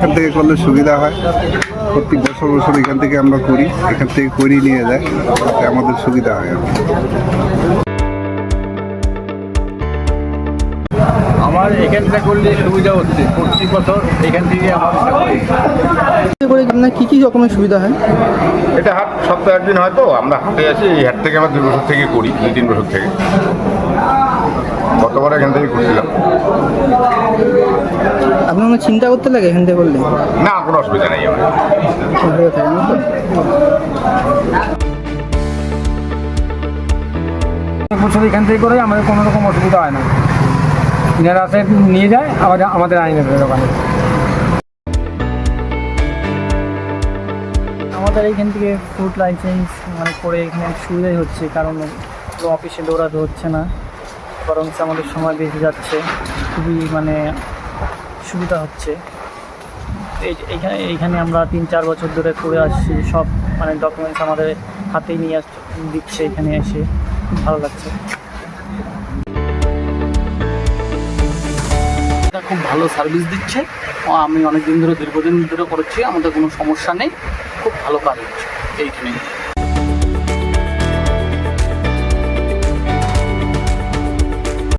এখান থেকে করলে সুবিধা হয়। প্রতি বছর বছর এখান থেকে আমরা করি, এখান থেকে করিয়ে নিয়ে যায়, তাতে আমাদের সুবিধা হয়। আমার এখান থেকে করলে সুবিধা হচ্ছে, প্রতি বছর এখান থেকে আমার করে আপনার কী কী রকমের সুবিধা হয়? এটা হাট সপ্তাহে একদিন হয়তো আমরা হাটে আসি। এই হাট থেকে আমরা 2 বছর থেকে করি, 2-3 বছর থেকে। গতবার এখান থেকে করছিলাম। আপনার কোনো চিন্তা করতে লাগে এখান থেকে করলে? না, কোনো অসুবিধা নেই আমার। ভালো থাকে না তো? বছর এখান থেকে করে আমাদের কোনো রকম অসুবিধা হয় না। যারা আসে নিয়ে যায়, আবার আমাদের আইনে দোকানে। আমাদের এইখান থেকে ফুড লাইসেন্স মানে করে এখানে সুবিধাই হচ্ছে, কারণ অফিসে দৌড়াতে হচ্ছে না, বরং আমাদের সময় বেঁচে যাচ্ছে, খুবই মানে সুবিধা হচ্ছে। এইখানে আমরা 3-4 বছর ধরে করে আসছি, সব মানে ডকুমেন্টস আমাদের হাতেই নিয়ে দিচ্ছে, এখানে এসে খুব ভালো লাগছে। খুব ভালো সার্ভিস দিচ্ছে। আমি অনেক দিন ধরে, দীর্ঘদিন ধরে করেছি, আমাদের কোনো সমস্যা নেই, খুব ভালো কাজ হচ্ছে এইখানে।